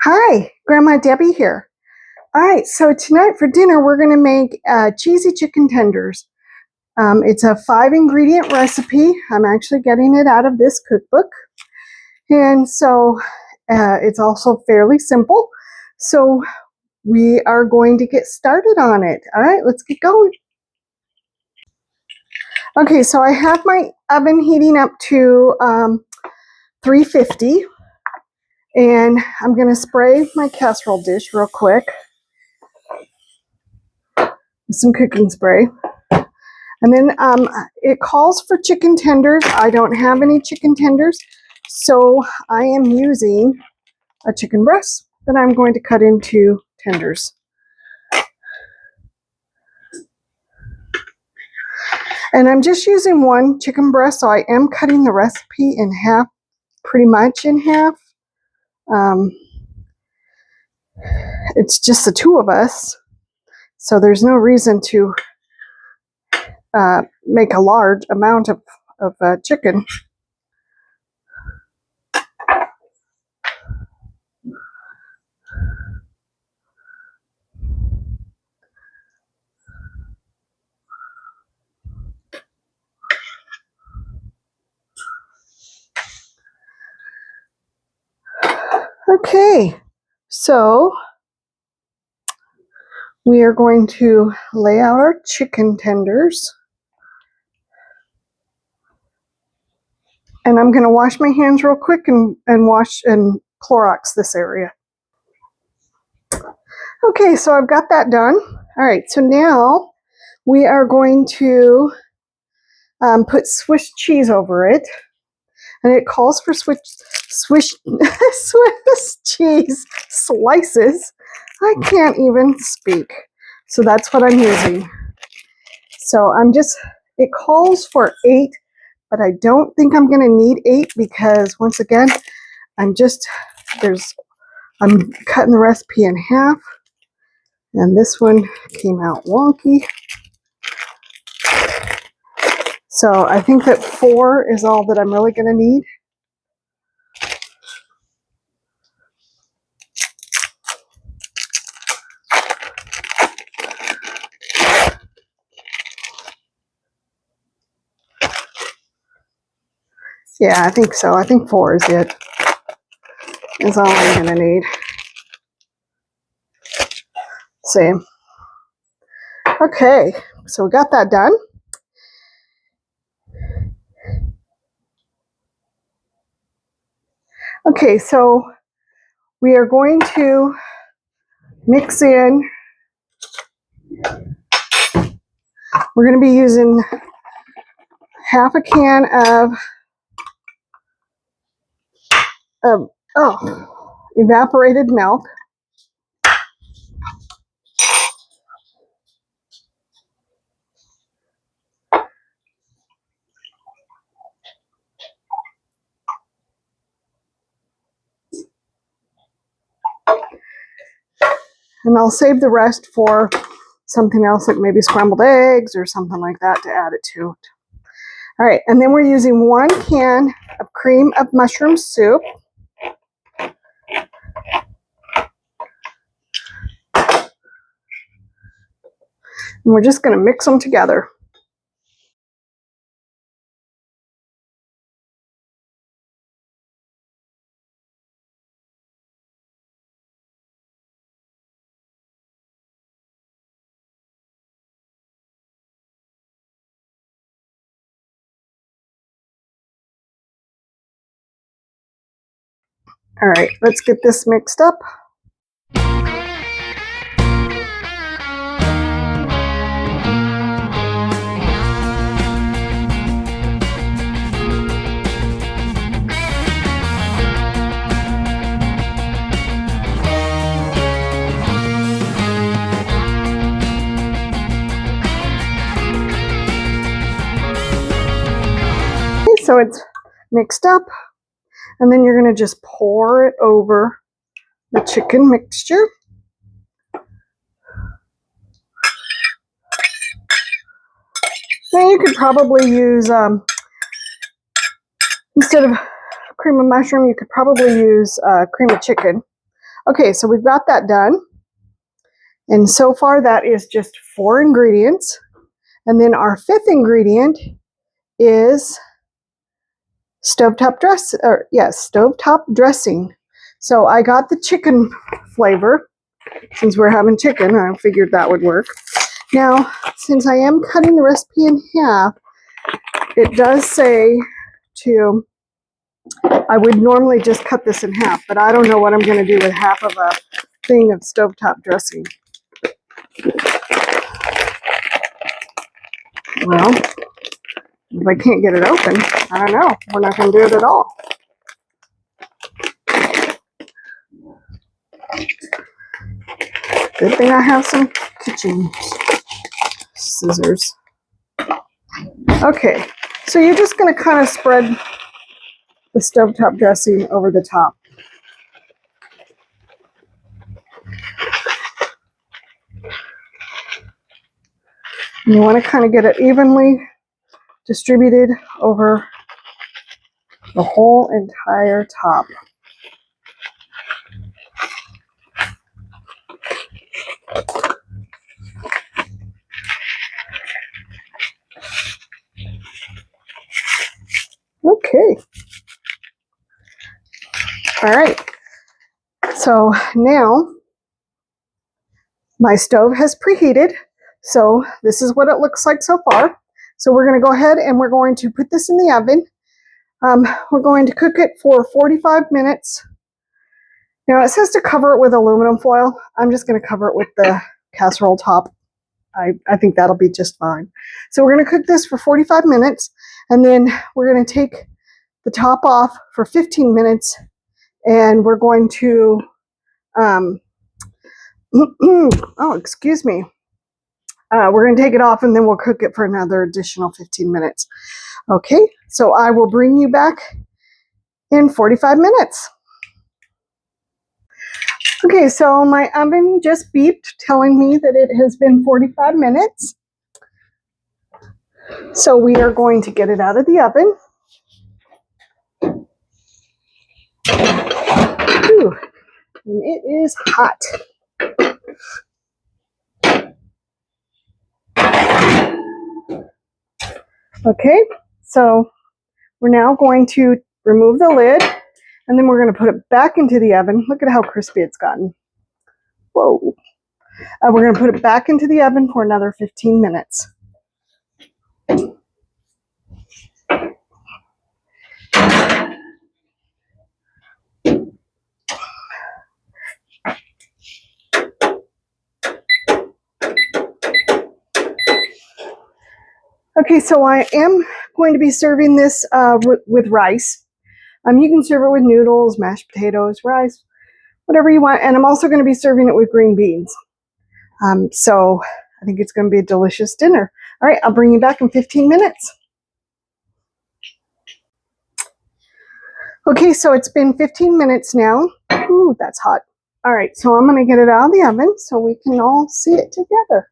Hi, Grandma Debbie here. All right, so tonight for dinner we're going to make cheesy chicken tenders. It's a 5-ingredient recipe. I'm actually getting it out of this cookbook. And so it's also fairly simple. So we are going to get started on it. All right, let's get going. Okay, so I have my oven heating up to 350. And I'm going to spray my casserole dish real quick with some cooking spray. And then it calls for chicken tenders. I don't have any chicken tenders, so I am using a chicken breast that I'm going to cut into tenders. And I'm just using one chicken breast, so I am cutting the recipe in half, pretty much in half. It's just the two of us, so there's no reason to make a large amount of chicken. Okay, so we are going to lay out our chicken tenders. And I'm going to wash my hands real quick and wash and Clorox this area. Okay, so I've got that done. All right, so now we are going to put Swiss cheese over it. And it calls for Swiss cheese slices. I can't even speak. So that's what I'm using. So it calls for 8, but I don't think I'm going to need 8 because once again, I'm cutting the recipe in half, and this one came out wonky. So I think that 4 is all that I'm really going to need. Yeah, I think so. I think 4 is it. Is all I'm going to need. See. Okay, so we got that done. Okay, so we are going to mix in. We're going to be using half a can of evaporated milk. And I'll save the rest for something else, like maybe scrambled eggs or something like that to add it to it. All right, and then we're using 1 can of cream of mushroom soup. And we're just going to mix them together. All right, let's get this mixed up. Okay, so it's mixed up. And then you're going to just pour it over the chicken mixture. Now you could probably use, instead of cream of mushroom, you could probably use cream of chicken. Okay, so we've got that done. And so far that is just 4 ingredients. And then our 5th ingredient is stovetop dressing. So I got the chicken flavor. Since we're having chicken, I figured that would work. Now, since I am cutting the recipe in half, it does say I would normally just cut this in half, but I don't know what I'm going to do with half of a thing of stovetop dressing. Well, if I can't get it open, I don't know. We're not going to do it at all. Good thing I have some kitchen scissors. Okay, so you're just going to kind of spread the stovetop dressing over the top. And you want to kind of get it evenly distributed over the whole entire top. Okay. All right. So now my stove has preheated. So this is what it looks like so far. So we're going to go ahead and we're going to put this in the oven. We're going to cook it for 45 minutes. Now it says to cover it with aluminum foil. I'm just going to cover it with the casserole top. I think that'll be just fine. So we're going to cook this for 45 minutes and then we're going to take the top off for 15 minutes and we're going to, oh, excuse me. We're going to take it off and then we'll cook it for another additional 15 minutes. Okay, so I will bring you back in 45 minutes. Okay, so my oven just beeped telling me that it has been 45 minutes. So we are going to get it out of the oven. Ooh, and it is hot. Okay, so we're now going to remove the lid and then we're going to put it back into the oven. Look at how crispy it's gotten. Whoa. We're going to put it back into the oven for another 15 minutes. Okay, so I am going to be serving this with rice. You can serve it with noodles, mashed potatoes, rice, whatever you want. And I'm also going to be serving it with green beans. So I think it's going to be a delicious dinner. All right, I'll bring you back in 15 minutes. Okay, so it's been 15 minutes now. Ooh, that's hot. All right, so I'm going to get it out of the oven so we can all see it together.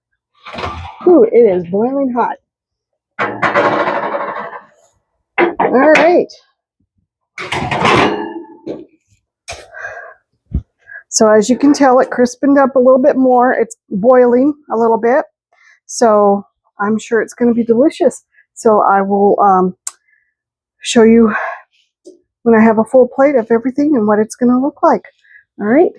Ooh, it is boiling hot. All right. So as you can tell, it crispened up a little bit more. It's boiling a little bit. So I'm sure it's going to be delicious. So I will show you when I have a full plate of everything and what it's going to look like. All right.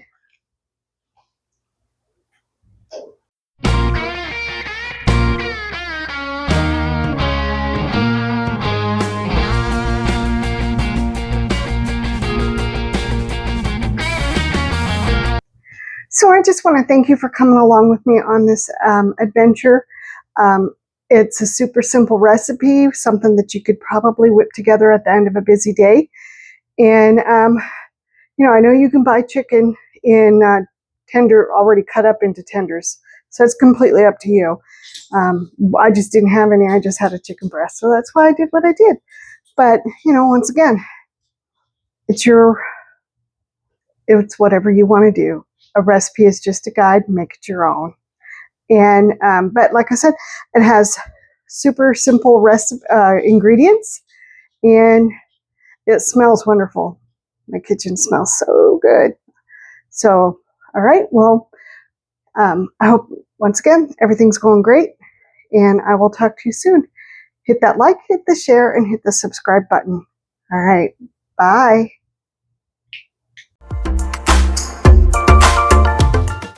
So I just want to thank you for coming along with me on this adventure. It's a super simple recipe, something that you could probably whip together at the end of a busy day. And, you know, I know you can buy chicken in tender, already cut up into tenders. So it's completely up to you. I just didn't have any. I just had a chicken breast. So that's why I did what I did. But, you know, once again, it's whatever you want to do. A recipe is just a guide, make it your own. And but like I said, it has super simple ingredients and it smells wonderful. My kitchen smells so good. So, all right, well, I hope, once again, everything's going great, and I will talk to you soon. Hit that like, hit the share, and hit the subscribe button. All right, bye.